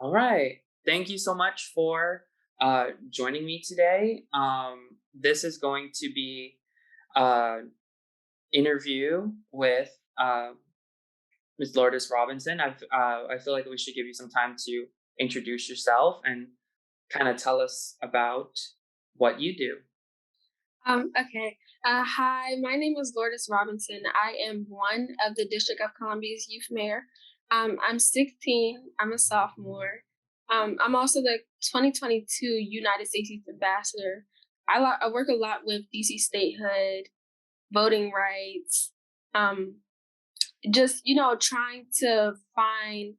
All right. Thank you so much for joining me today. This is going to be an interview with Ms. Lourdes Robinson. I feel like we should give you some time to introduce yourself and kind of tell us about what you do. Okay. Hi, my name is Lourdes Robinson. I am one of the District of Columbia's youth mayor. I'm 16. I'm a sophomore. I'm also the 2022 United States Youth Ambassador. I work a lot with DC statehood, voting rights, um, just, trying to find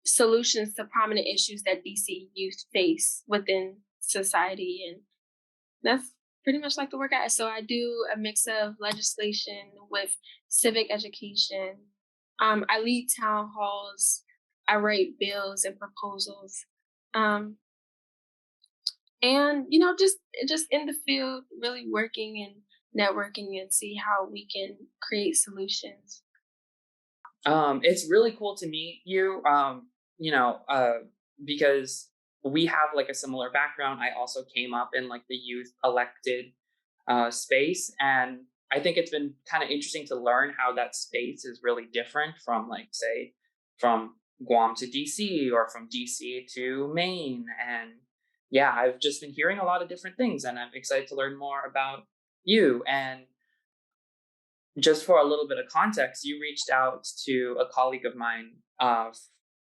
solutions to prominent issues that DC youth face within society. And that's pretty much like the work I so I do a mix of legislation with civic education. I lead town halls. I write bills and proposals. Um, and just in the field, really working and networking and see how we can create solutions. It's really cool to meet you. You know, because we have like a similar background. I also came up in like the youth elected space, and I think it's been kind of interesting to learn how that space is really different from, like, say, from Guam to DC or from DC to Maine. And yeah, I've just been hearing a lot of different things, and I'm excited to learn more about you. And just for a little bit of context, you reached out to a colleague of mine,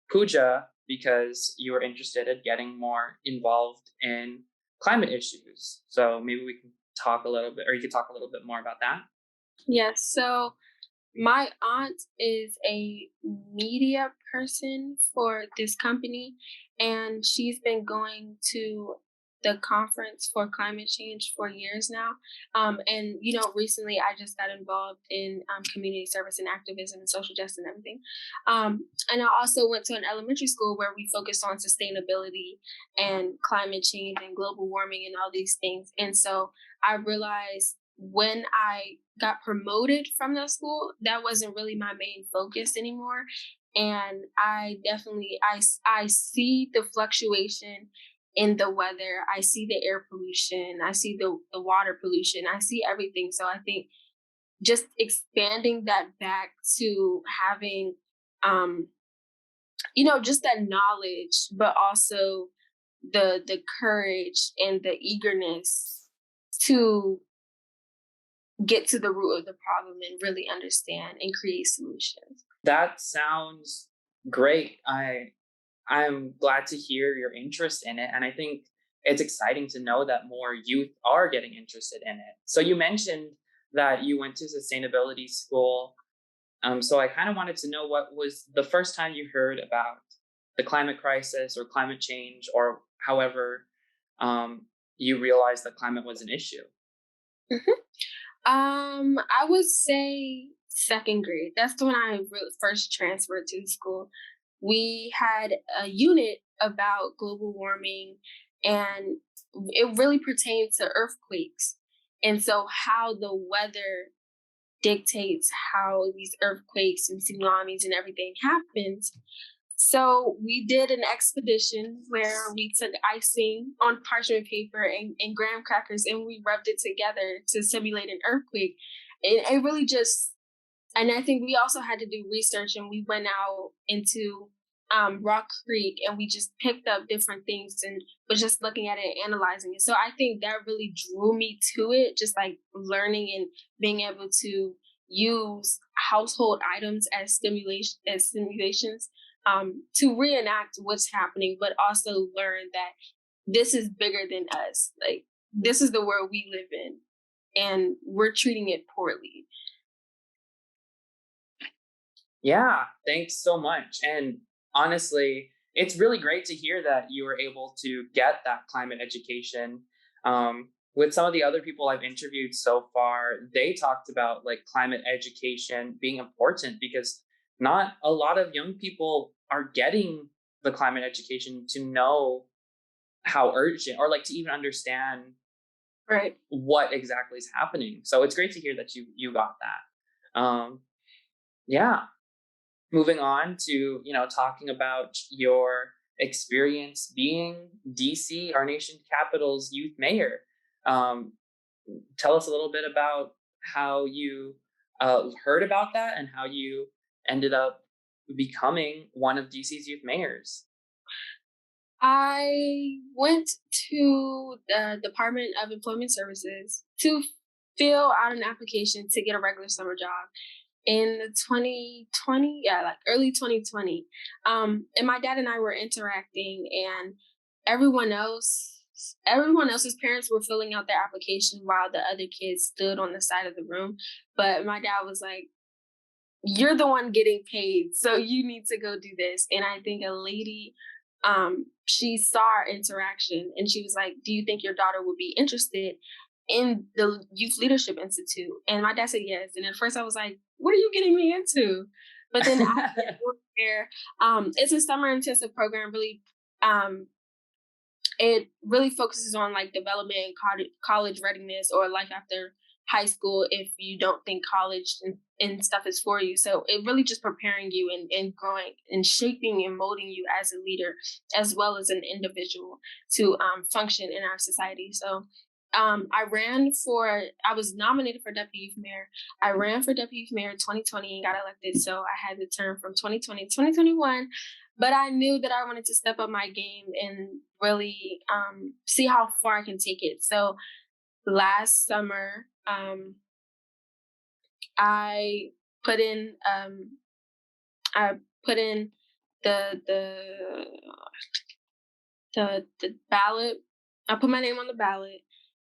Pooja, because you were interested in getting more involved in climate issues. So maybe we can talk a little bit, or you could talk a little bit more about that. Yes. So my aunt is a media person for this company, and she's been going to the conference for climate change for years now. And recently I just got involved in community service and activism and social justice and everything. And I also went to an elementary school where we focused on sustainability and climate change and global warming and all these things. And so I realized when I got promoted from that school, that wasn't really my main focus anymore. And I see the fluctuation in the weather. I see the air pollution. I see the water pollution. I see everything. So I think just expanding that back to having, um, just that knowledge, but also the courage and the eagerness to get to the root of the problem and really understand and create solutions. That sounds great. I'm glad to hear your interest in it, and I think it's exciting to know that more youth are getting interested in it. So you mentioned that you went to sustainability school. So I kind of wanted to know, what was the first time you heard about the climate crisis or climate change, or however you realized that climate was an issue. Mhm. I would say second grade. That's when I first transferred to the school. We had a unit about global warming, and it really pertained to earthquakes. And so, how the weather dictates how these earthquakes and tsunamis and everything happens. So we did an expedition where we took icing on parchment paper and graham crackers, and we rubbed it together to simulate an earthquake. And it really just, and I think we also had to do research, and we went out into Rock Creek and we just picked up different things and was just looking at it and analyzing it. So I think that really drew me to it, just like learning and being able to use household items as stimulation as simulations to reenact what's happening, but also learn that this is bigger than us. Like, this is the world we live in, and we're treating it poorly. Yeah, thanks so much. And honestly, it's really great to hear that you were able to get that climate education. With some of the other people I've interviewed so far, they talked about like climate education being important because not a lot of young people are getting the climate education to know how urgent, or like to even understand Right. what exactly is happening. So it's great to hear that you got that. Yeah. Moving on to, talking about your experience being DC, our nation's capital's youth mayor. Um, Tell us a little bit about how you heard about that and how you ended up becoming one of DC's youth mayors. I went to the Department of Employment Services to fill out an application to get a regular summer job in 2020, yeah, like early 2020. And my dad and I were interacting, and everyone else. Everyone else's parents were filling out their application while the other kids stood on the side of the room. But my dad was like, "You're the one getting paid, so you need to go do this." And I think a lady, she saw our interaction and she was like, "Do you think your daughter would be interested in the Youth Leadership Institute?" And my dad said yes. And at first I was like, "What are you getting me into?" But then I went there. It's a summer intensive program, really. Um, it really focuses on like development and college readiness or life after high school if you don't think college and stuff is for you. So it really just preparing you and growing and shaping and molding you as a leader as well as an individual to function in our society. So I was nominated for deputy youth mayor. I ran for deputy youth mayor in 2020 and got elected. So I had the term from 2020 to 2021. But I knew that I wanted to step up my game and really see how far I can take it. So last summer, I put in I put in the the the ballot. I put my name on the ballot,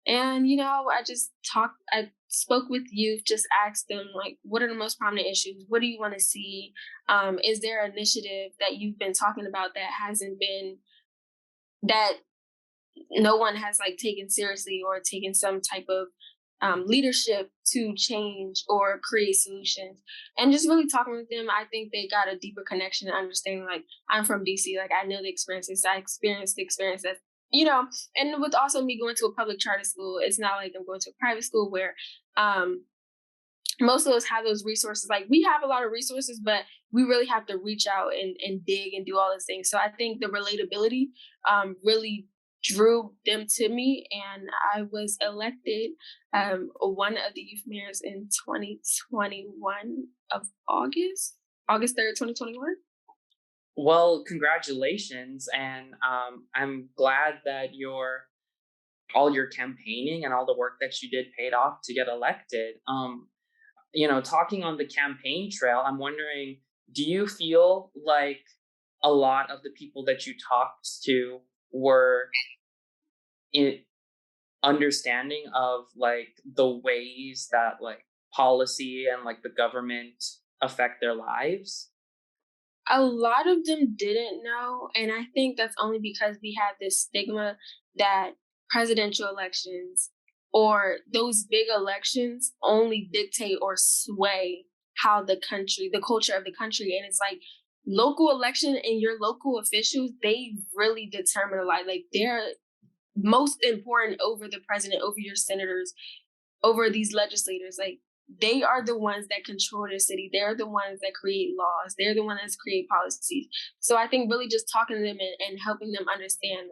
and I spoke with youth, just asked them like, what are the most prominent issues? What do you want to see? Is there an initiative that you've been talking about that hasn't been that no one has like taken seriously or taken some type of leadership to change or create solutions? And just really talking with them, I think they got a deeper connection and understanding. Like, I'm from DC, like I know the experiences, I experienced the experience that and with also me going to a public charter school, it's not like I'm going to a private school where um most of us have those resources. Like, we have a lot of resources, but we really have to reach out and dig and do all those things. So I think the relatability really drew them to me, and I was elected one of the youth mayors in 2021 of August 3rd, 2021. Well, congratulations, and I'm glad that your all your campaigning and all the work that you did paid off to get elected. Talking on the campaign trail, I'm wondering, do you feel like a lot of the people that you talked to were in understanding of like the ways that like policy and like the government affect their lives? A lot of them didn't know, and I think that's only because we have this stigma that presidential elections or those big elections only dictate or sway how the culture of the country. And it's like local election and your local officials, they really determine a lot. Like, they're most important over the president, over your senators, over these legislators. Like, they are the ones that control the city. They're the ones that create laws. They're the ones that create policies. So I think really just talking to them and helping them understand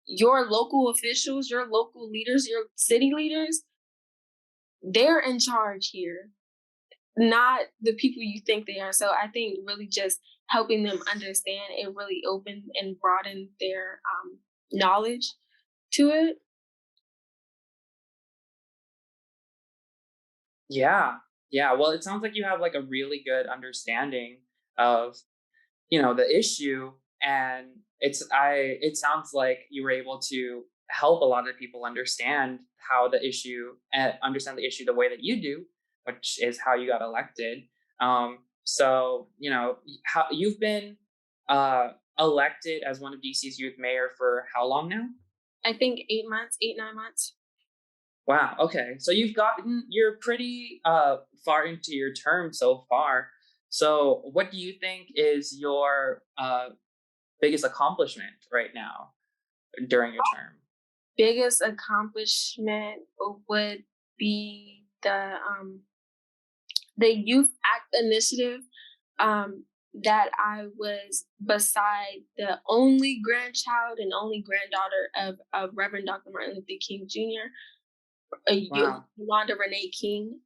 your local officials, your local leaders, your city leaders, they're in charge here, not the people you think they are. So I think really just helping them understand, it really opened and broadened their knowledge to it. Yeah. Yeah. Well, it sounds like you have like a really good understanding of, the issue. And it sounds like you were able to help a lot of people understand how the issue and understand the issue the way that you do, which is how you got elected. So, how you've been elected as one of DC's youth mayor for how long now? I think 8 months, 8, 9 months. Wow. Okay. So you're pretty far into your term so far. So what do you think is your biggest accomplishment right now during your term? Biggest accomplishment would be the Youth Act initiative. Um, that I was beside the only grandchild and only granddaughter of Reverend Dr. Martin Luther King Jr., Wow. Yolanda Renee King.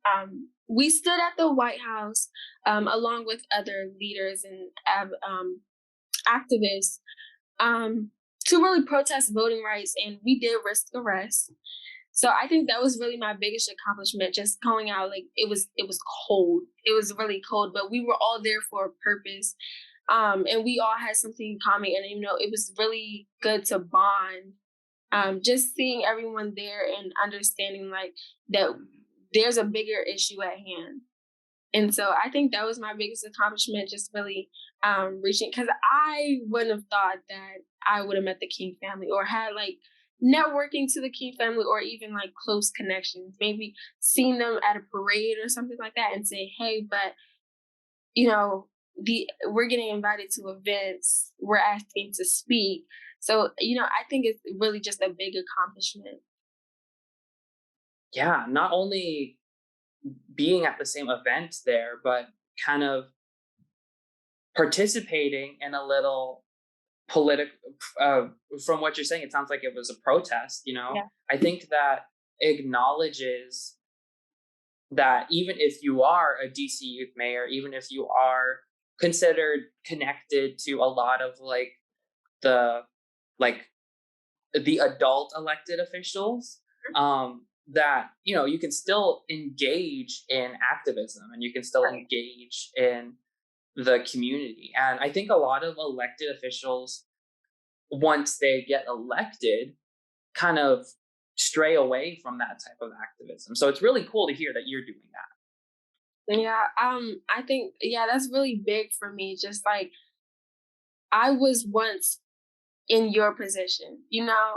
We stood at the White House along with other leaders and activists um, to really protest voting rights, and we did risk arrest. So I think that was really my biggest accomplishment, just going out. Like it was cold. It was really cold, but we were all there for a purpose. And we all had something in common, and it was really good to bond. Just seeing everyone there and understanding like that there's a bigger issue at hand. And so I think that was my biggest accomplishment, just really reaching, because I wouldn't have thought that I would have met the King family or had like networking to the King family or even like close connections. Maybe seeing them at a parade or something like that and say, hey, but you know, we're getting invited to events, we're asking to speak. So, I think it's really just a big accomplishment. Yeah, not only being at the same event there, but kind of participating in a little political. Uh, from what you're saying, it sounds like it was a protest. Yeah. I think that acknowledges that even if you are a DC youth mayor, even if you are considered connected to a lot of the like the adult elected officials, that you can still engage in activism and you can still Right. engage in the community. And I think a lot of elected officials, once they get elected, kind of stray away from that type of activism. So it's really cool to hear that you're doing that. Yeah. I think, yeah, that's really big for me. Just like I was once in your position,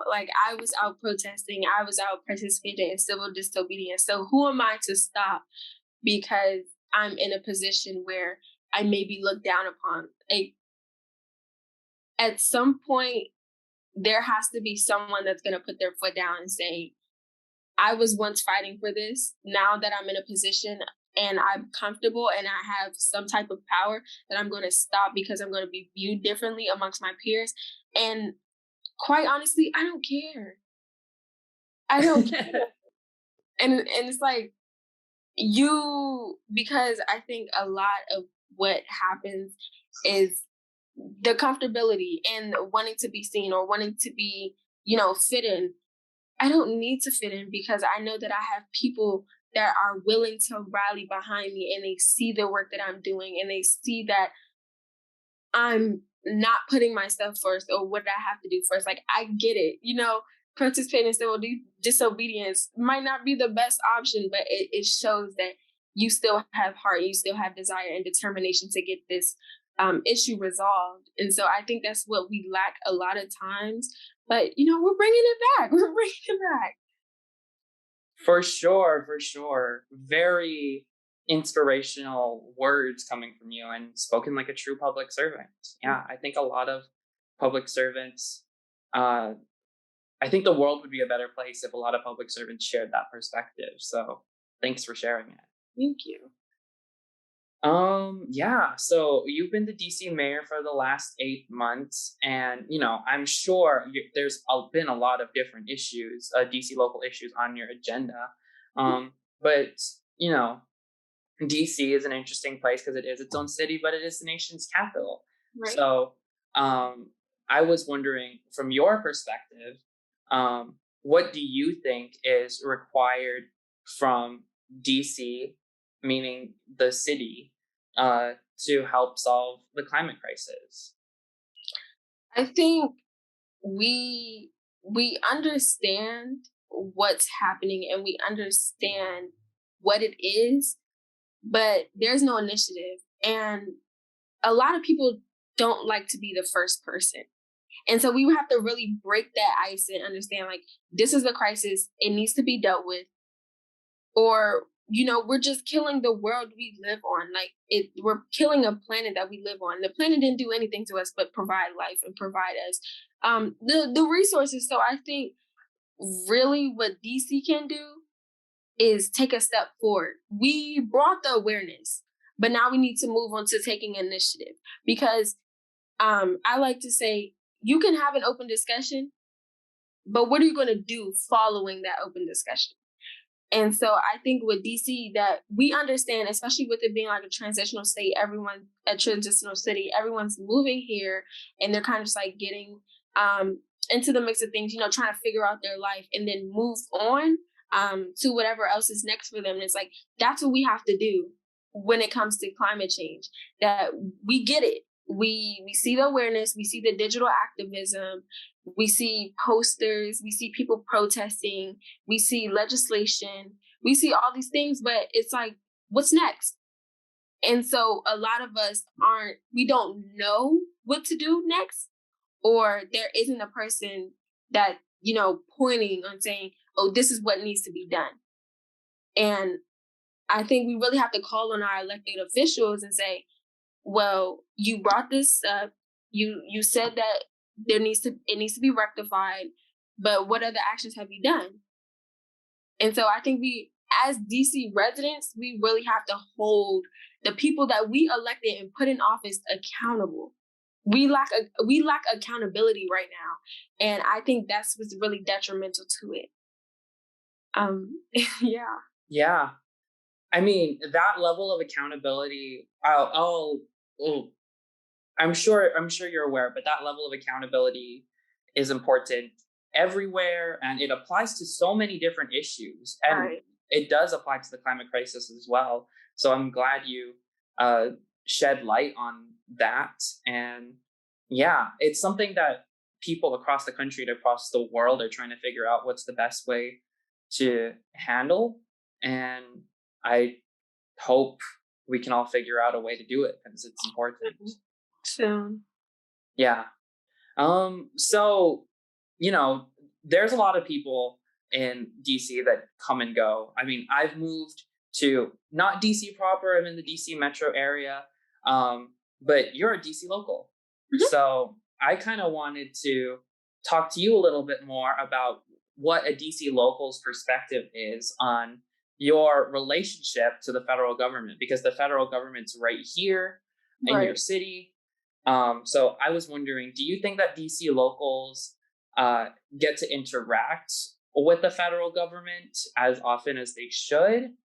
like I was out protesting, I was out participating in civil disobedience. So who am I to stop because I'm in a position where I may be looked down upon? At some point, there has to be someone that's going to put their foot down and say, I was once fighting for this. Now that I'm in a position and I'm comfortable and I have some type of power, that I'm going to stop because I'm going to be viewed differently amongst my peers. And quite honestly, I don't care. I don't care. And it's like because I think a lot of what happens is the comfortability and wanting to be seen or wanting to be, fit in. I don't need to fit in because I know that I have people that are willing to rally behind me and they see the work that I'm doing and they see that I'm not putting myself first or what I have to do first. Like, I get it. Participating in civil disobedience might not be the best option, but it shows that you still have heart, you still have desire and determination to get this issue resolved. And so I think that's what we lack a lot of times. But, we're bringing it back. We're bringing it back. For sure, for sure. Very inspirational words coming from you and spoken like a true public servant. Yeah, I think a lot of public servants, uh, I think the world would be a better place if a lot of public servants shared that perspective. So thanks for sharing it. Thank you. Yeah, so you've been the DC mayor for the last 8 months, and I'm sure been a lot of different issues, DC local issues on your agenda. But you know, DC is an interesting place because it is its own city, but it is the nation's capital. Right. So, I was wondering, from your perspective, what do you think is required from DC, meaning the city, to help solve the climate crisis? I think we understand what's happening and we understand what it is, but there's no initiative. And a lot of people don't like to be the first person. And so we would have to really break that ice and understand like this is a crisis, it needs to be dealt with, or we're just killing the world we live on. Like we're killing a planet that we live on. The planet didn't do anything to us but provide life and provide us the resources. So I think really what DC can do is take a step forward. We brought the awareness, but now we need to move on to taking initiative because I like to say you can have an open discussion, but what are you going to do following that open discussion? And so I think with DC that we understand, especially with it being like a transitional state, a transitional city, everyone's moving here and they're kind of just like getting into the mix of things, trying to figure out their life and then move on to whatever else is next for them. And it's like, that's what we have to do when it comes to climate change, that we get it. We see the awareness, we see the digital activism, we see posters, we see people protesting, we see legislation, we see all these things, but it's like, what's next? And so a lot of us we don't know what to do next, or there isn't a person that, pointing on saying, oh, this is what needs to be done. And I think we really have to call on our elected officials and say, well, you brought this up. You said that it needs to be rectified, but what other actions have you done? And so I think we, as DC residents, we really have to hold the people that we elected and put in office accountable. We lack accountability right now, and I think that's what's really detrimental to it. Yeah. Yeah. I mean, that level of accountability, oh, I'm sure you're aware, but that level of accountability is important everywhere, and it applies to so many different issues, and Right. it does apply to the climate crisis as well. So I'm glad you uh, shed light on that, and yeah, it's something that people across the country and across the world are trying to figure out what's the best way to handle, and I hope we can all figure out a way to do it because it's important. Soon. Yeah. So, you know, there's a lot of people in DC that come and go. I mean, I've moved to not DC proper, I'm in the DC metro area. But you're a DC local. Mhm. So I kind of wanted to talk to you a little bit more about what a DC local's perspective is on your relationship to the federal government, because the federal government's right here in your Right. city. So I was wondering, do you think that DC locals get to interact with the federal government as often as they should?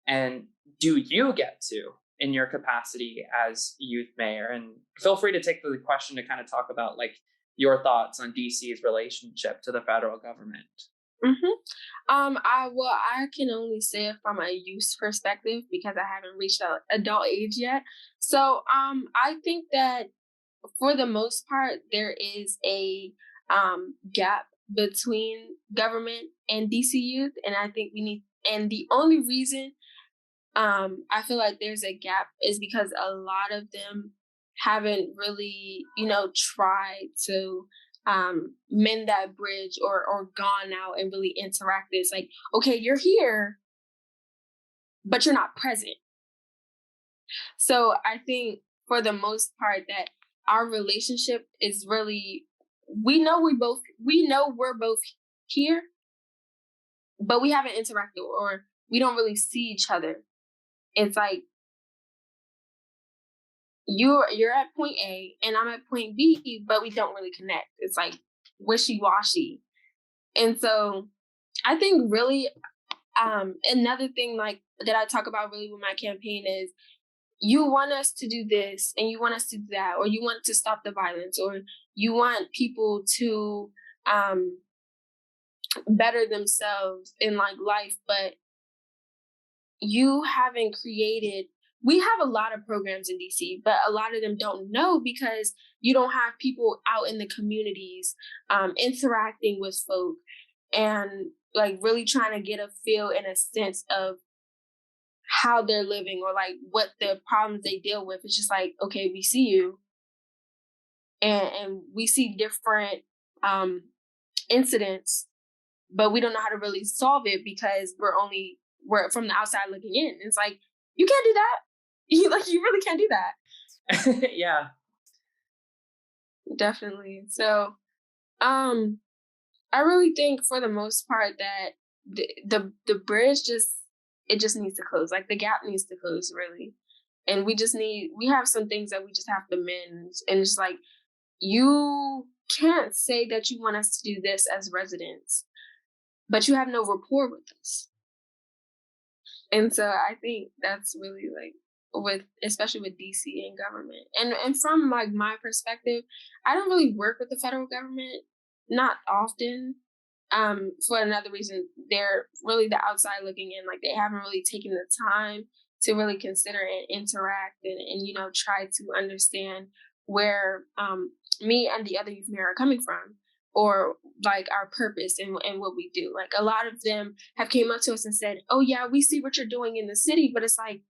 And do you get to in your capacity as youth mayor? And feel free to take the question to kind of talk about like your thoughts on DC's relationship to the federal government. Mhm. I can only say it from a youth perspective because I haven't reached adult age yet. So I think that for the most part there is a gap between government and DC youth, and I think we need. And the only reason I feel like there's a gap is because a lot of them haven't really, tried to mend that bridge or gone out and really interacted. It's like, okay, you're here, but you're not present. So I think for the most part that our relationship is really, we know we're both here, but we haven't interacted or we don't really see each other. It's like you're at point A and I'm at point B, but we don't really connect. It's like wishy washy. And so I think really another thing like that I talk about really with my campaign is you want us to do this and you want us to do that, or you want to stop the violence, or you want people to um better themselves in like life, but you haven't created. We have a lot of programs in DC, but a lot of them don't know because you don't have people out in the communities interacting with folk and like really trying to get a feel and a sense of how they're living or like what the problems they deal with. It's just like, okay, we see you, and we see different um, incidents, but we don't know how to really solve it because we're from the outside looking in. It's like you can't do that. You really can't do that. Yeah. Definitely. So um I really think for the most part that the bridge just, it just needs to close. Like the gap needs to close really. And we have some things that we just have to mend. And it's like, you can't say that you want us to do this as residents, but you have no rapport with us. And so I think that's really like, with especially with DC and government. And from like my perspective, I don't really work with the federal government, not often. For another reason, they're really the outside looking in, like they haven't really taken the time to really consider and interact and try to understand where me and the other youth mayor are coming from, or like our purpose and what we do. Like a lot of them have came up to us and said, "Oh yeah, we see what you're doing in the city," but it's like,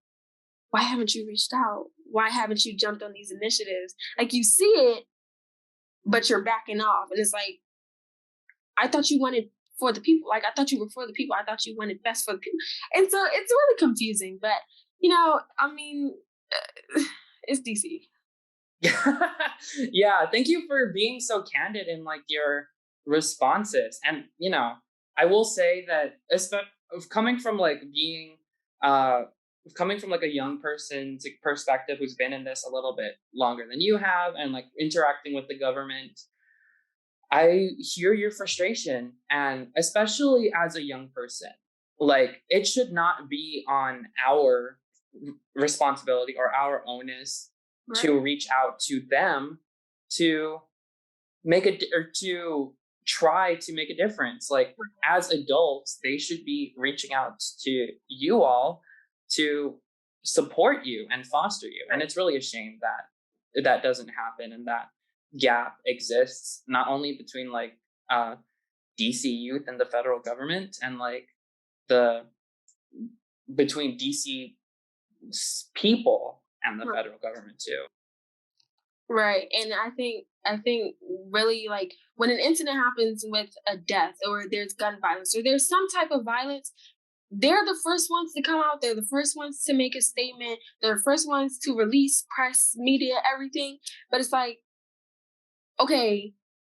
why haven't you reached out? Why haven't you jumped on these initiatives? Like you see it, but you're backing off. And it's like, I thought you wanted for the people. Like I thought you were for the people. I thought you wanted best for the people. And so it's really confusing. But I mean, it's DC. Yeah, thank you for being so candid in like your responses. And I will say that coming from like being uh coming from like a young person's perspective who's been in this a little bit longer than you have and like interacting with the government, I hear your frustration, and especially as a young person, like it should not be on our responsibility or our onus Right. to reach out to them to or to try to make a difference. Like as adults, they should be reaching out to you all to support you and foster you. And it's really a shame that that doesn't happen and that gap exists not only between like DC youth and the federal government and like the between DC people and the Right. federal government too. Right. And I think really, like, when an incident happens with a death or there's gun violence or there's some type of violence, they're the first ones to come out. They're the first ones to make a statement. They're the first ones to release press, media, everything. But it's like, okay,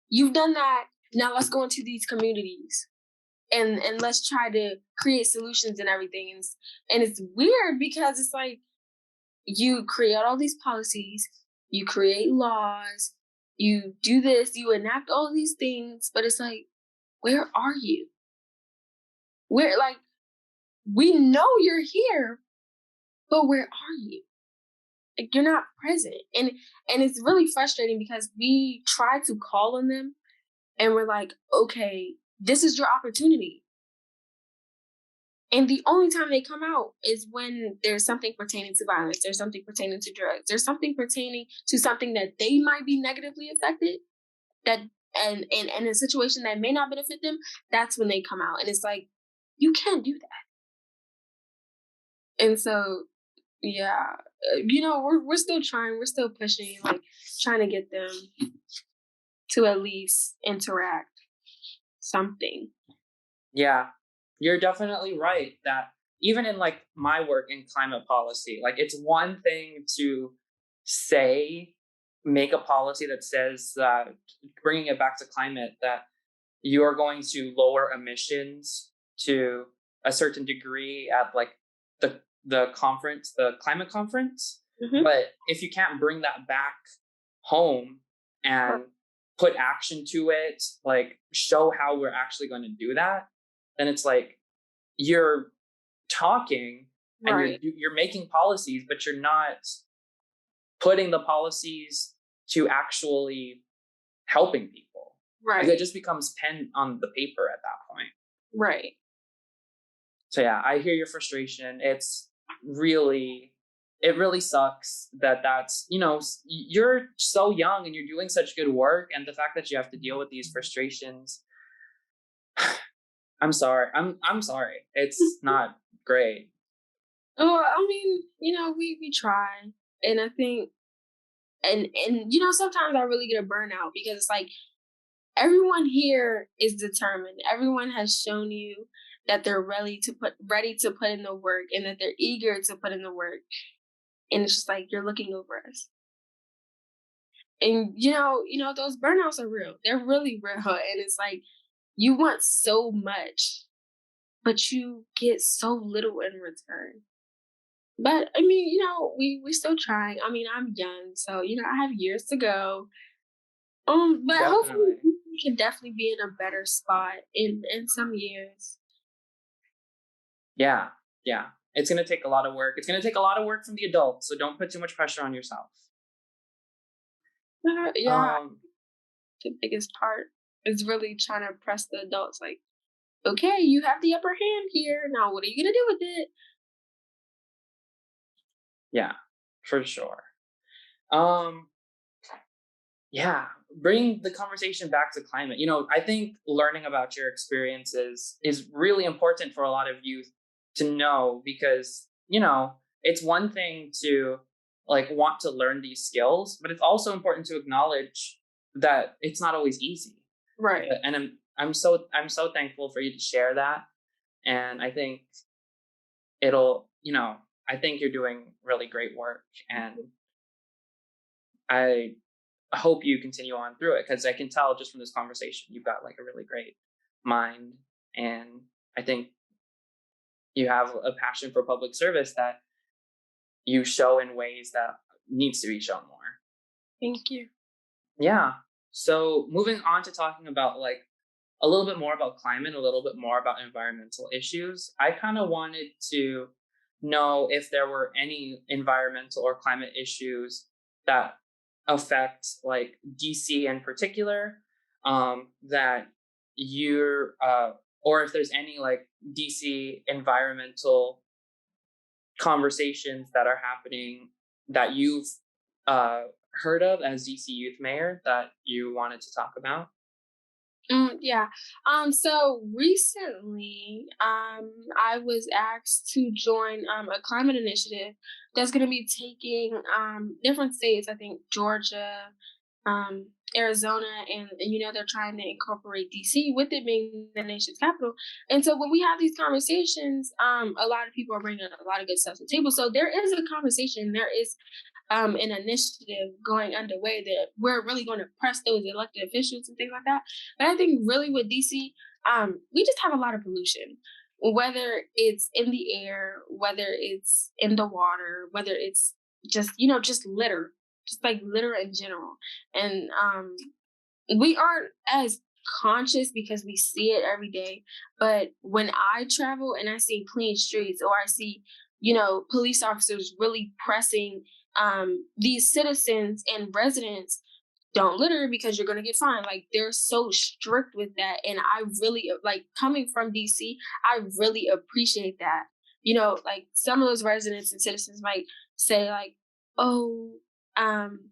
you've done that. Now let's go into these communities and let's try to create solutions and everything. And it's weird because it's like, you create all these policies, you create laws, you do this, you enact all these things, but it's like, where are you? Where, like, we know you're here, but where are you? Like, you're not present. And it's really frustrating because we try to call on them and we're like, okay, this is your opportunity. And the only time they come out is when there's something pertaining to violence, there's something pertaining to drugs, there's something pertaining to something that they might be negatively affected, that and in a situation that may not benefit them, that's when they come out. And it's like, you can't do that. And so, yeah, we're still trying, we're still pushing, like trying to get them to at least interact something. Yeah, you're definitely right that even in like my work in climate policy, like it's one thing to say, make a policy that says that bringing it back to climate, that you are going to lower emissions to a certain degree at like the conference, the climate conference. Hmm. But if you can't bring that back home and put action to it, like show how we're actually going to do that, then it's like you're talking and Right, you're making policies, but you're not putting the policies to actually helping people. Like it right, just becomes pen on the paper at that point. right. So yeah, I hear your frustration. It really sucks that that's you're so young and you're doing such good work, and the fact that you have to deal with these frustrations. I'm sorry. I'm sorry. It's not great. Oh, I mean, we try, and I think, and sometimes I really get a burnout because it's like, everyone here is determined. Everyone has shown you that they're ready to put in the work and that they're eager to put in the work. And it's just like, you're looking over us. And those burnouts are real. They're really real. And it's like, you want so much, but you get so little in return. But I mean, we still trying. I mean, I'm young, so I have years to go. But hopefully Definitely. we can definitely be in a better spot in some years. Yeah. Yeah. It's going to take a lot of work. It's going to take a lot of work from the adults. So don't put too much pressure on yourself. Yeah, Um, the biggest part is really trying to press the adults like, okay, you have the upper hand here. Now what are you gonna do with it? yeah, for sure. Um, yeah, bring the conversation back to climate. I think learning about your experiences is really important for a lot of youth to know because, it's one thing to like want to learn these skills, but it's also important to acknowledge that it's not always easy. Right. And I'm so thankful for you to share that. And I think it'll, I think you're doing really great work and I hope you continue on through it because I can tell just from this conversation you've got like a really great mind, and I think you have a passion for public service that you show in ways that needs to be shown more. Thank you. Yeah. So moving on to talking about like a little bit more about climate, a little bit more about environmental issues. I kind of wanted to know if there were any environmental or climate issues that affect like DC in particular, that you're, or if there's any like DC environmental conversations that are happening that you've uh, heard of as DC youth mayor that you wanted to talk about. Yeah. So recently, I was asked to join a climate initiative that's going to be taking different states. I think Georgia, Arizona, and they're trying to incorporate DC with it being the nation's capital. And so when we have these conversations, a lot of people are bringing a lot of good stuff to the table. So there is a conversation. There is an initiative going underway that we're really going to press those elected officials and things like that. But I think really with DC, we just have a lot of pollution, whether it's in the air, whether it's in the water, whether it's just litter, just like litter in general. And we aren't as conscious because we see it every day. But when I travel and I see clean streets or I see, police officers really pressing these citizens and residents don't litter because you're going to get fined. Like they're so strict with that. And I really like coming from DC, I really appreciate that. Like some of those residents and citizens might say like, oh, um,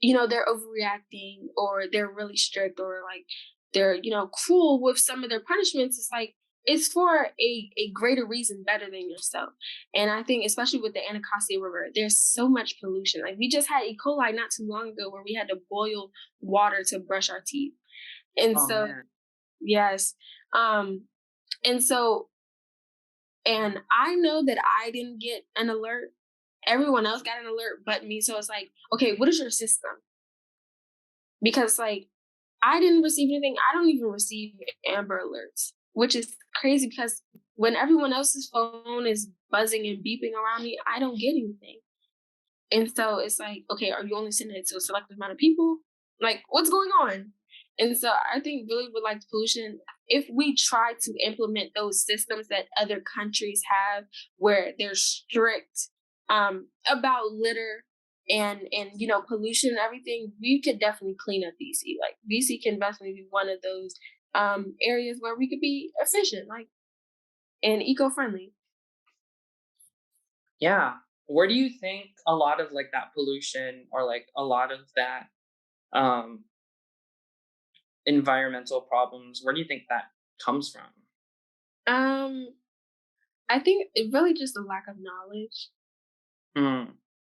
they're overreacting or they're really strict or like they're, cruel with some of their punishments. It's like it's for a greater reason better than yourself. And I think especially with the Anacostia River, there's so much pollution. Like we just had E. coli not too long ago where we had to boil water to brush our teeth. And Oh so man. yes. Um and so and I know that I didn't get an alert. Everyone else got an alert but me. So it's like, okay, what is your system? Because like I didn't receive anything. I don't even receive Amber Alerts, which is crazy because when everyone else's phone is buzzing and beeping around me, I don't get anything. And so it's like, okay, are you only sending it to a selective amount of people? Like, what's going on? And so I think really with like pollution, if we try to implement those systems that other countries have where they're strict about litter and pollution and everything, we could definitely clean up DC. Like DC can definitely be one of those areas where we could be efficient, like and eco-friendly. Yeah. Where do you think a lot of like that pollution or like a lot of that um environmental problems, where do you think that comes from? Um, I think it really just a lack of knowledge. Mm,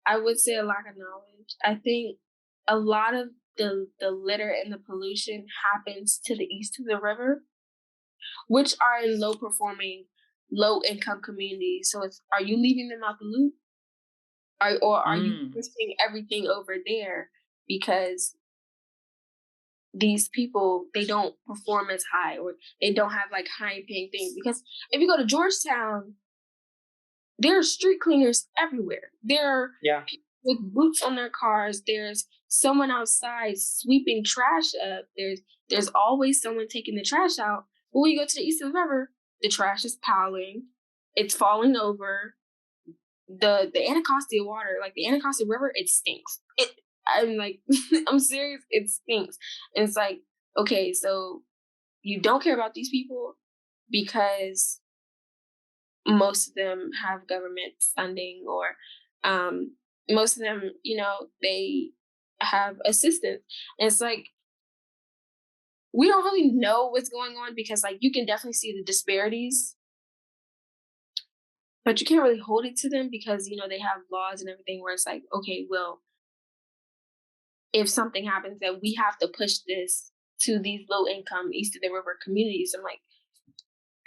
I would say a lack of knowledge. I think a lot of the litter and the pollution happens to the east of the river, which are in low performing, low income communities. So it's are you leaving them out the loop? Or are you mm. pushing everything over there because these people they don't perform as high or they don't have like high paying things? Because if you go to Georgetown, There are street cleaners everywhere. There are Yeah. people with boots on their cars. There's someone outside sweeping trash up. There's always someone taking the trash out. But when you go to the east of the river, the trash is piling. It's falling over. The Anacostia water, like the Anacostia River, it stinks. I'm like, I'm serious, it stinks. And it's like, okay, so you don't care about these people because most of them have government funding, or um, most of them, they have assistance. And it's like, we don't really know what's going on because, like, you can definitely see the disparities, but you can't really hold it to them because, they have laws and everything where it's like, okay, well, if something happens that we have to push this to these low income east of the river communities. I'm like,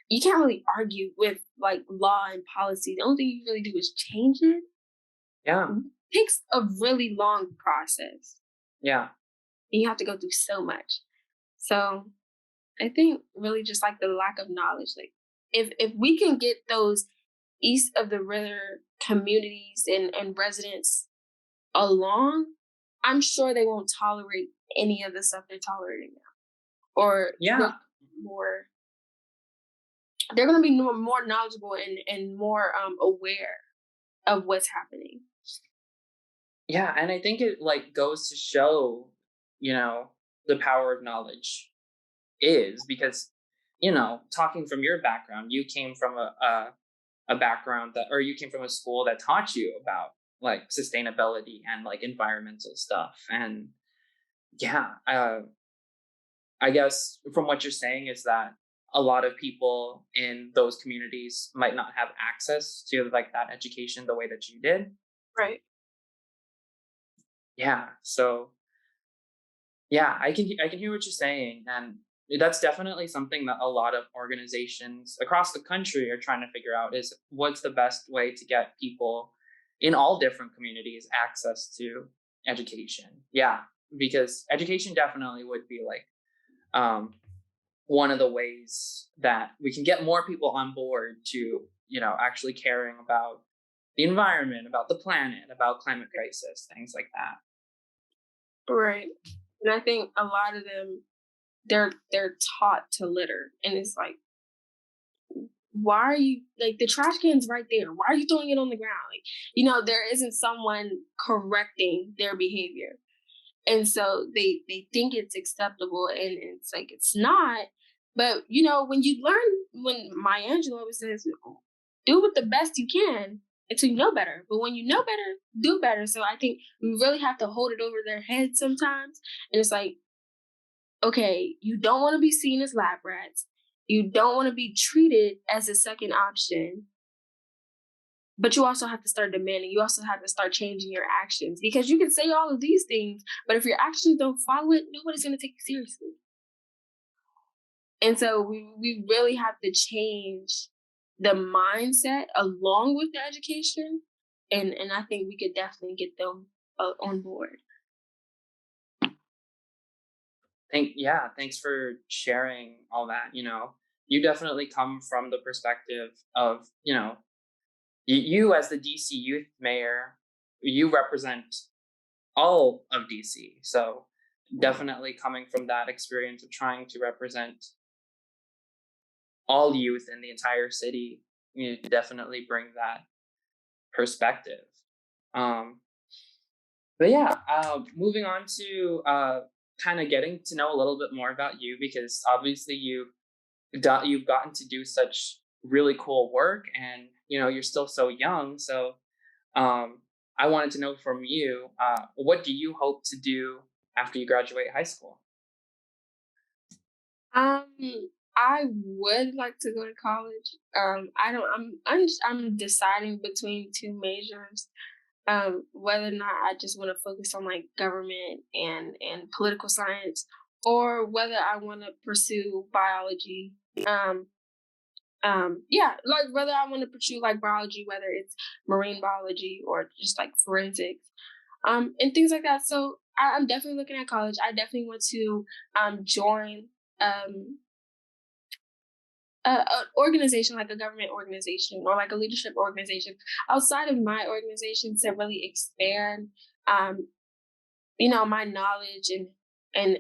you can't really argue with like law and policy. The only thing you really do is change it. Yeah. It takes a really long process. Yeah. And you have to go through so much. So I think really just like the lack of knowledge. Like if we can get those east of the river communities and residents along, I'm sure they won't tolerate any of the stuff they're tolerating now. Or Yeah. more, they're going to be more knowledgeable and more aware of what's happening. Yeah, and I think it like goes to show, you know, the power of knowledge is because, talking from your background, you came from a background that, or you came from a school that taught you about like sustainability and like environmental stuff. And yeah, I guess from what you're saying is that a lot of people in those communities might not have access to like that education the way that you did. Right. Yeah. So yeah, I can hear what you're saying, and that's definitely something that a lot of organizations across the country are trying to figure out is what's the best way to get people in all different communities access to education. Yeah, because education definitely would be like um, one of the ways that we can get more people on board to actually caring about the environment, about the planet, about climate crisis, things like that. Right. And I think a lot of them, they're taught to litter, and it's like, why are you, like, the trash can's right there? Why are you throwing it on the ground? Like, there isn't someone correcting their behavior. And so they think it's acceptable, and it's like it's not. But when you learn, when Maya Angelou always says, do with the best you can until you know better. But when you know better, do better. So I think we really have to hold it over their heads sometimes. And it's like, okay, you don't want to be seen as lab rats. You don't want to be treated as a second option. But you also have to start demanding. You also have to start changing your actions, because you can say all of these things, but if your actions don't follow it, nobody's going to take you seriously. And so we really have to change the mindset along with the education. And I think we could definitely get them on board. Thanks for sharing all that. You definitely come from the perspective of, you as the DC youth mayor, you represent all of DC. So definitely coming from that experience of trying to represent all youth in the entire city, you definitely bring that perspective. Um, but yeah, moving on to kind of getting to know a little bit more about you, because obviously you've gotten to do such really cool work, and you're still so young. So I wanted to know from you, what do you hope to do after you graduate high school? Um, I would like to go to college. I don't. I'm deciding between two majors. Whether or not I just want to focus on like government and political science, or whether I want to pursue biology. Yeah, like whether I want to pursue like biology, whether it's marine biology or just like forensics, and things like that. So I'm definitely looking at college. I definitely want to join um an organization like a government organization or like a leadership organization outside of my organization to really expand, um, my knowledge and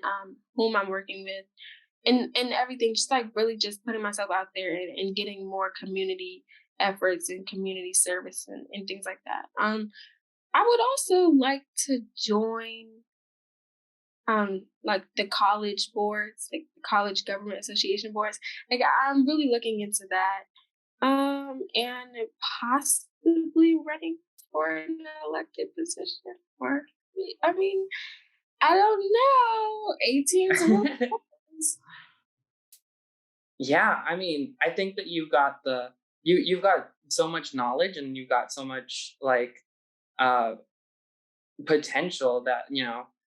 whom I'm working with and everything. Just like really just putting myself out there and getting more community efforts and community service and things like that. I would also like to join like the college boards, like the college government association boards. Like I'm really looking into that. And possibly running for an elected position. Or I mean, I don't know. 18 to one. Yeah, I mean, I think that you've got so much knowledge and you've got so much like uh potential that,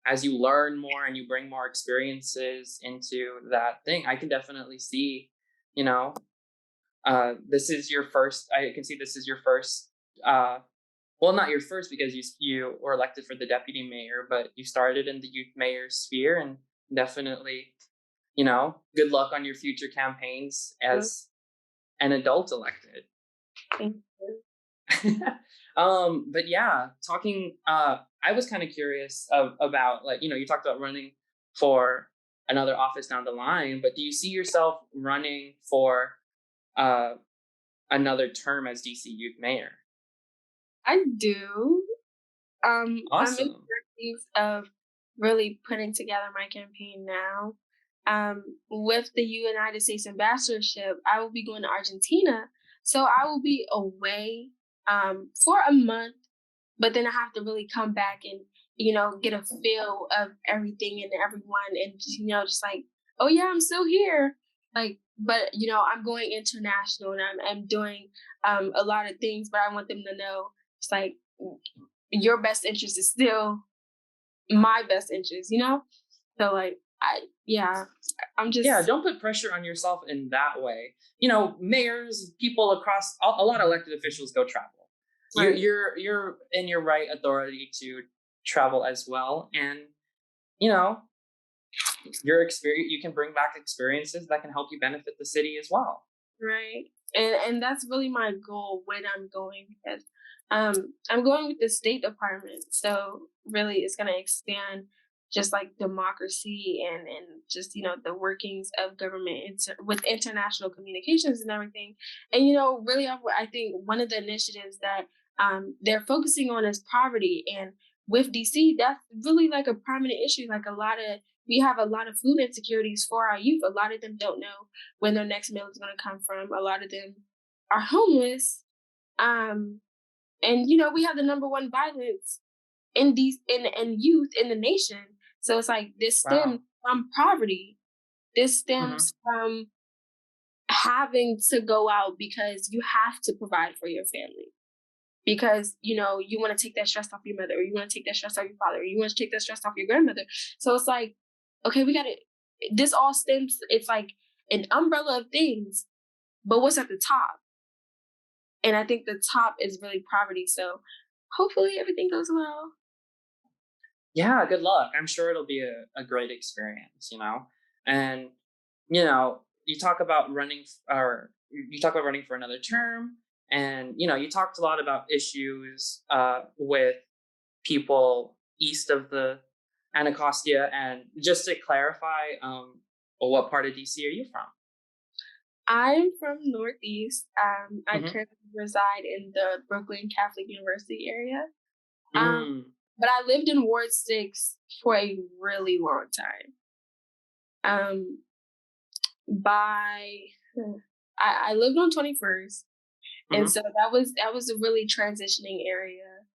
as you learn more and you bring more experiences into that thing, I can definitely see, you know, this is your first. I can see this is your first. Well, not your first because you were elected for the deputy mayor, but you started in the youth mayor sphere, and definitely, good luck on your future campaigns as an adult elected. Thank you. But yeah, talking. I was kind of curious about, like, you talked about running for another office down the line, but do you see yourself running for uh another term as DC youth mayor? I do. I'm in the Awesome. things of really putting together my campaign now. With the United States ambassadorship, I will be going to Argentina. So I will be away for a month, but then I have to really come back and, get a feel of everything and everyone and just like, oh yeah, I'm still here. Like, but I'm going international and I'm doing a lot of things, but I want them to know it's like your best interest is still my best interest. So like yeah, I'm Yeah, just don't put pressure on yourself in that way. Mayors, people across a lot of elected officials go travel. You're right, you're you're in your right authority to travel as well, and you know your experience. You can bring back experiences that can help you benefit the city as well. right. And that's really my goal when I'm going because I'm going with the State Department. So really it's gonna expand just like democracy and just the workings of government with international communications and everything. And really I think one of the initiatives that they're focusing on is poverty. And with DC, that's really like a prominent issue. Like we have a lot of food insecurities for our youth. A lot of them don't know when their next meal is going to come from. A lot of them are homeless. Um, and we have the number one violence in youth in the nation. So it's like this stems Wow. from poverty. This Hmm. stems from having to go out because you have to provide for your family. Because you want to take that stress off your mother, or you want to take that stress off your father, or you want to take that stress off your grandmother. So it's like, okay, we got to. This all stems. It's like an umbrella of things, but what's at the top? And I think the top is really poverty. So hopefully everything goes well. Yeah, good luck. I'm sure it'll be a great experience. And you talk about you talk about running for another term, and you talked a lot about issues with people east of the Anacostia. And just to clarify, what part of DC are you from? I'm from Northeast. I Hmm. currently reside in the Brooklyn Catholic University area. Um, Mm, but I lived in Ward 6 for a really long time. Um, by I lived on 21st, and hmm. so that was a really transitioning area.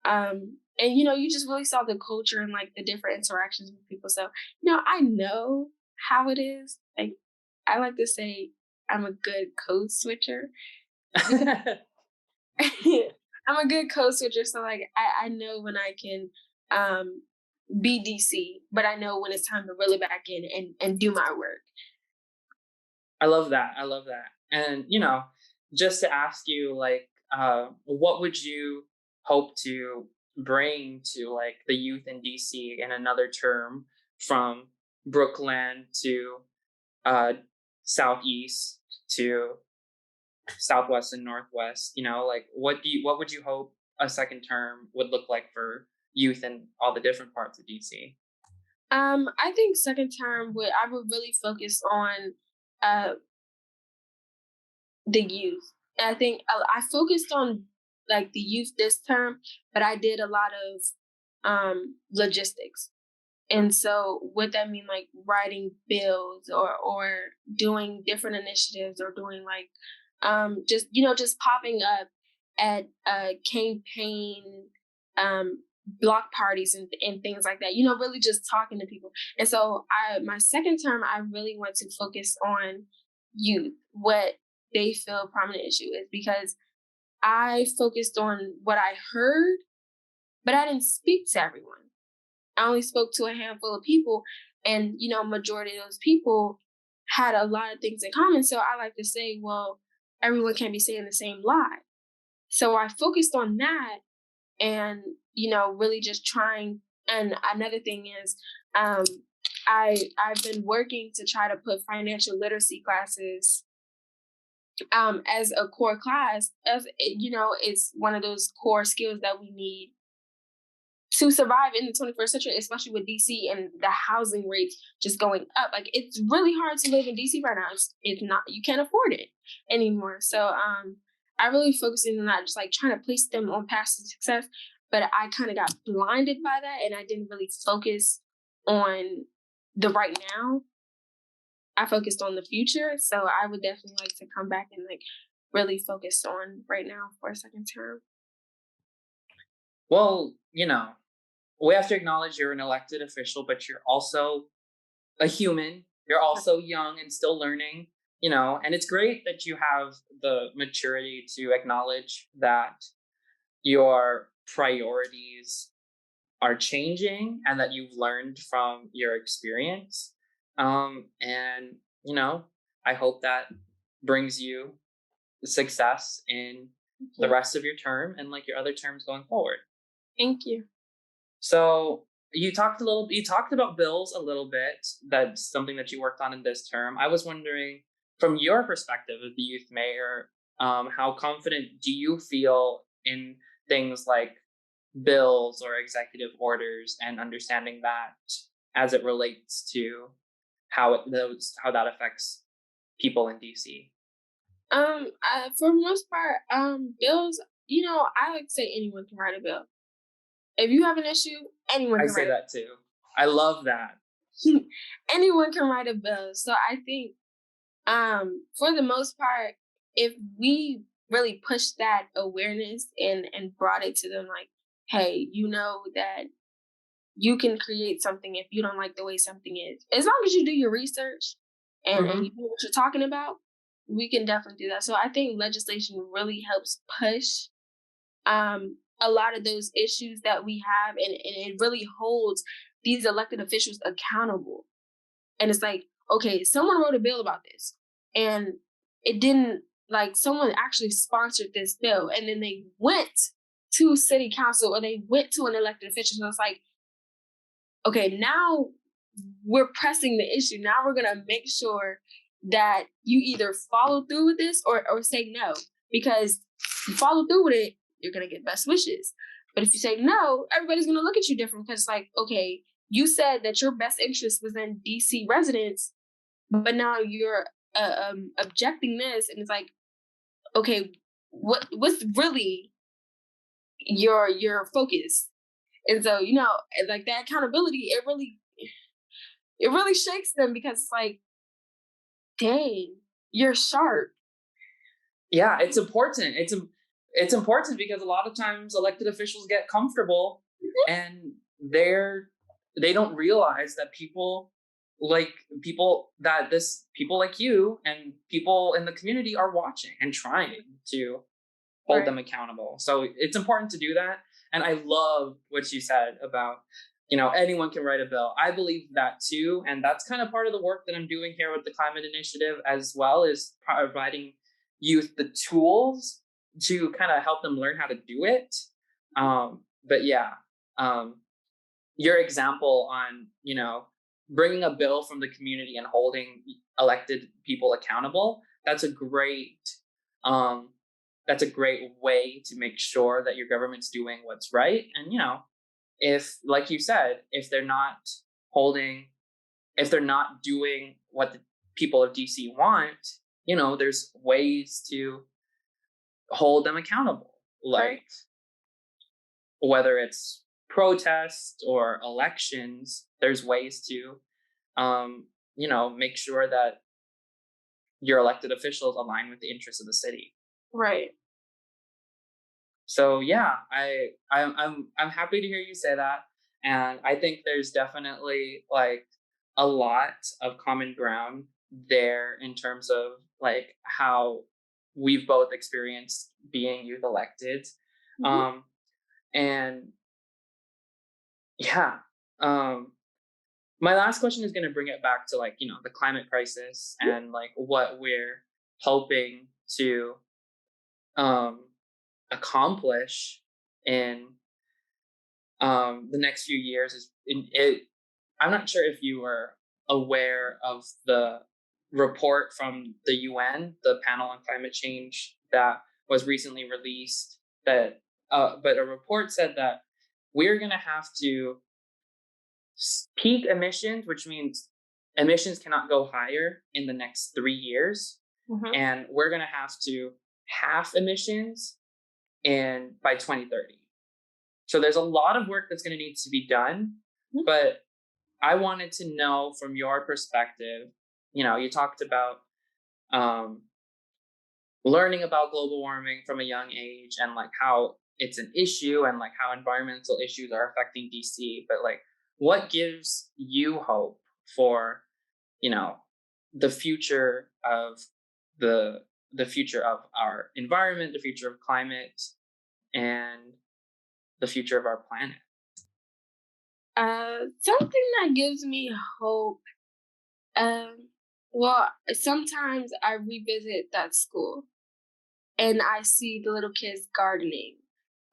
And you just really saw the culture and like the different interactions with people. So I know how it is. Like I like to say, I'm a good code switcher because I'm a good code switcher. So like I know when I can um be DC, but I know when it's time to reel it back in and do my work. I love that. I love that. And just to ask you, like, what would you hope to bring to like the youth in DC in another term, from Brooklyn to uh, Southeast to Southwest and Northwest, like what would you hope a second term would look like for youth in all the different parts of DC? I think second term would I would really focus on uh the youth. And I think I focused on like the youth this term, but I did a lot of logistics. And so what that mean like writing bills or doing different initiatives or doing like just just popping up at campaign block parties and things like that. Really just talking to people. And so I my second term I really want to focus on youth, what they feel a prominent issue is because I focused on what I heard, but I didn't speak to everyone. I only spoke to a handful of people, and majority of those people had a lot of things in common. So I like to say, well, everyone can't be saying the same lie. So I focused on that, and really just trying. And another thing is, um, I've been working to try to put financial literacy classes as a core class. As it's one of those core skills that we need to survive in the 21st century, especially with DC and the housing rates just going up. Like it's really hard to live in DC right now. It's not you can't afford it anymore. So I really focusing on that, just like trying to place them on paths to success. But I kind of got blinded by that and I didn't really focus on the right now. I focused on the future. So I would definitely like to come back and like really focus on right now for a second term. Well, we have to acknowledge you're an elected official, but you're also a human. You're also young and still learning, and it's great that you have the maturity to acknowledge that your priorities are changing and that you've learned from your experience. And, I hope that brings you success in the Yeah. rest of your term and like your other terms going forward. Thank you. So you talked about bills a little bit. That's something that you worked on in this term. I was wondering, from your perspective as the youth mayor, how confident do you feel in things like bills or executive orders and understanding that as it relates to how that affects people in DC? For the most part, bills, I like to say anyone can write a bill. If you have an issue, anyone I can say write a that too. I love that. anyone can write a bill. So I think, for the most part, if we really push that awareness and brought it to them, like, hey, you know that you can create something if you don't like the way something is. As long as you do your research and you Hmm. know what you're talking about, we can definitely do that. So I think legislation really helps push a lot of those issues that we have and it really holds these elected officials accountable. And it's like, okay, someone wrote a bill about this and it didn't like someone actually sponsored this bill and then they went to city council or they went to an elected official. So it's like, okay, now we're pressing the issue. Now we're gonna make sure that you either follow through with this or say no. Because if you follow through with it, you're gonna get best wishes. But if you say no, everybody's gonna look at you different because it's like, okay, you said that your best interest was in DC residents, but now you're objecting this, and it's like, okay, what's really your focus? And so, like that accountability, it really shakes them because it's like, dang, you're sharp. Yeah, it's important. It's important because a lot of times elected officials get comfortable and they don't realize that people like you and people in the community are watching and trying to hold Right. them accountable. So it's important to do that. And I love what you said about, anyone can write a bill. I believe that too. And that's kind of part of the work that I'm doing here with the climate initiative as well, is providing youth the tools to kind of help them learn how to do it. But yeah, um, your example on, bringing a bill from the community and holding elected people accountable, that's a great um that's a great way to make sure that your government's doing what's right. And if, like you said, holding if they're not doing what the people of DC want, there's ways to hold them accountable, Right. like whether it's protests or elections. There's ways to make sure that your elected officials align with the interests of the city. Right. So yeah, I'm happy to hear you say that, and I think there's definitely like a lot of common ground there in terms of like how we've both experienced being youth elected, Mhm. um, and yeah, um, my last question is going to bring it back to like the climate crisis and like what we're hoping to um, accomplish in the next few years. I'm not sure if you were aware of the report from the UN, the panel on climate change that was recently released. But a report said that we're going to have to peak emissions, which means emissions cannot go higher in the next 3 years, Mhm. and we're going to have to half emissions in by 2030. So there's a lot of work that's going to need to be done, Mhm. but I wanted to know from your perspective. You talked about um, learning about global warming from a young age and like how it's an issue and like how environmental issues are affecting DC. But like, what gives you hope for you know the future of the future of our environment, the future of climate, and the future of our planet? Something that gives me hope. Um, well, sometimes I revisit that school and I see the little kids gardening,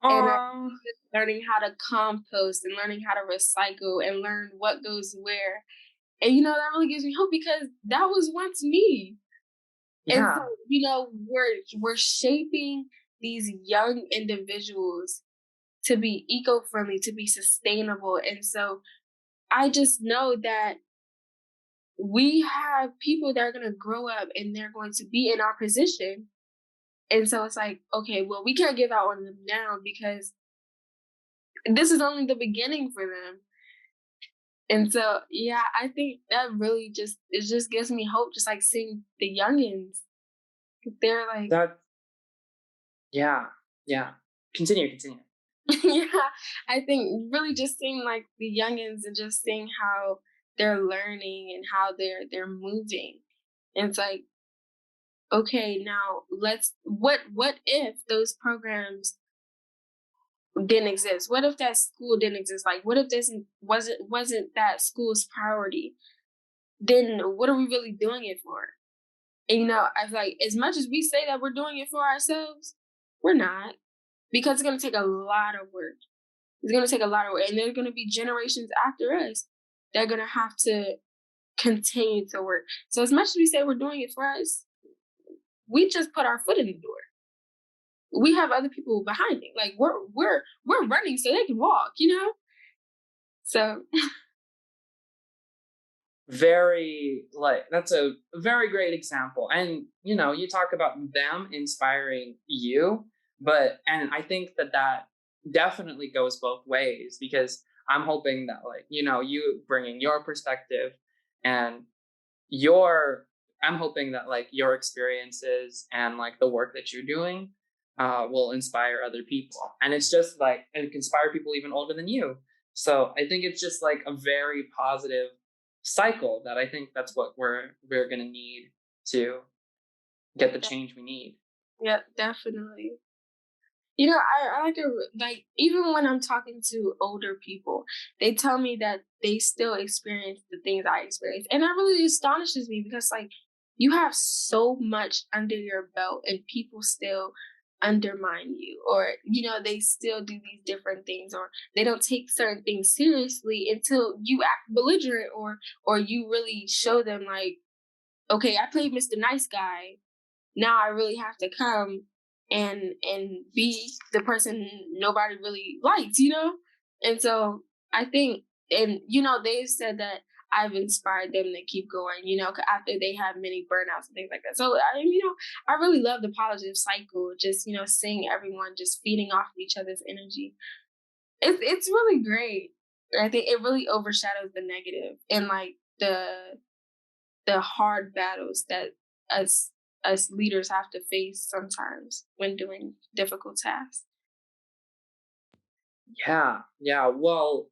and I Aww. learning how to compost and learning how to recycle and learn what goes where. And that really gives me hope because that was once me. And so, Yeah, we're shaping these young individuals to be eco-friendly, to be sustainable. And so I just know that we have people that are going to grow up and they're going to be in our position. And so it's like, okay, well, we can't give out on them now because this is only the beginning for them. And so, yeah, I think that really just gives me hope, just like seeing the youngins. They're like, that yeah, yeah. Continue. yeah, I think really just seeing like the youngins and just seeing how they're learning and how they're moving. And it's like, okay, now what if those programs didn't exist? What if that school didn't exist? Like what if this wasn't that school's priority? Then what are we really doing it for? And I feel like as much as we say that we're doing it for ourselves, we're not. Because it's gonna take a lot of work. It's gonna take a lot of work. And there's gonna be generations after us that are gonna have to continue to work. So as much as we say we're doing it for us, we just put our foot in the door. We have other people behind it. Like we're running so they can walk. So Very, like, that's a very great example. And you talk about them inspiring you, and I think that definitely goes both ways, because I'm hoping that, like, you bringing your perspective and your I'm hoping that like your experiences and like the work that you're doing will inspire other people, and it's just like it can inspire people even older than you. So I think it's just like a very positive cycle, that I think that's what we're gonna need to get the change we need. yeah, definitely. I like to like even when I'm talking to older people, they tell me that they still experience the things I experience, and that really astonishes me because like you have so much under your belt, and people still undermine you, or they still do these different things, or they don't take certain things seriously until you act belligerent, or you really show them like, okay, I played Mr. Nice Guy, now I really have to come and be the person nobody really likes, you know? And so I think, and they said that I've inspired them to keep going, after they have many burnouts and things like that. So I really love the positive cycle, just seeing everyone just feeding off of each other's energy. It's really great. I think it really overshadows the negative and like the hard battles that us us leaders have to face sometimes when doing difficult tasks. Yeah, yeah. Well,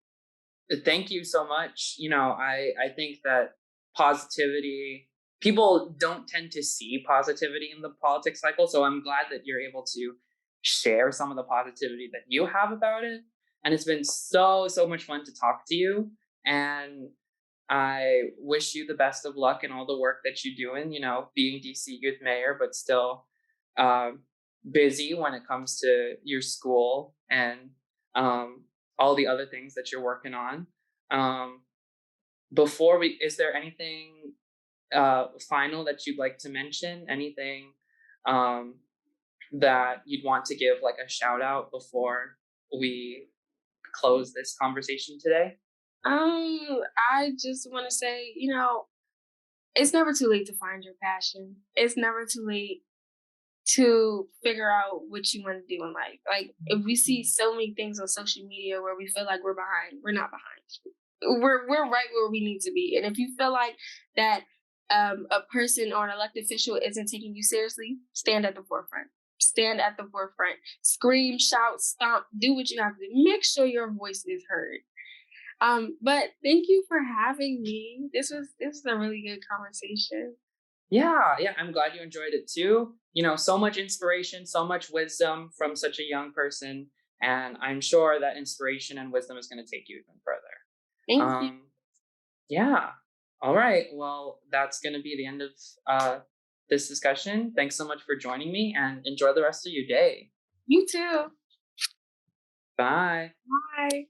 thank you so much. I think that positivity, people don't tend to see positivity in the politics cycle. So I'm glad that you're able to share some of the positivity that you have about it. And it's been so much fun to talk to you. And I wish you the best of luck in all the work that you're doing, being DC youth mayor, but still um, busy when it comes to your school and um, all the other things that you're working on. Um, is there anything final that you'd like to mention? Anything um, that you'd want to give like a shout out before we close this conversation today? I just want to say, it's never too late to find your passion. It's never too late to figure out what you want to do in life. Like if we see so many things on social media where we feel like we're behind, we're not behind. We're right where we need to be. And if you feel like that a person or an elected official isn't taking you seriously, stand at the forefront. Stand at the forefront. Scream, shout, stomp, do what you have to do. Make sure your voice is heard. But thank you for having me. This was a really good conversation. Yeah, yeah, I'm glad you enjoyed it too. So much inspiration, so much wisdom from such a young person, and I'm sure that inspiration and wisdom is going to take you even further. Thank you. Um, yeah. All right. Well, that's going to be the end of uh, this discussion. Thanks so much for joining me, and enjoy the rest of your day. You too. Bye. Bye.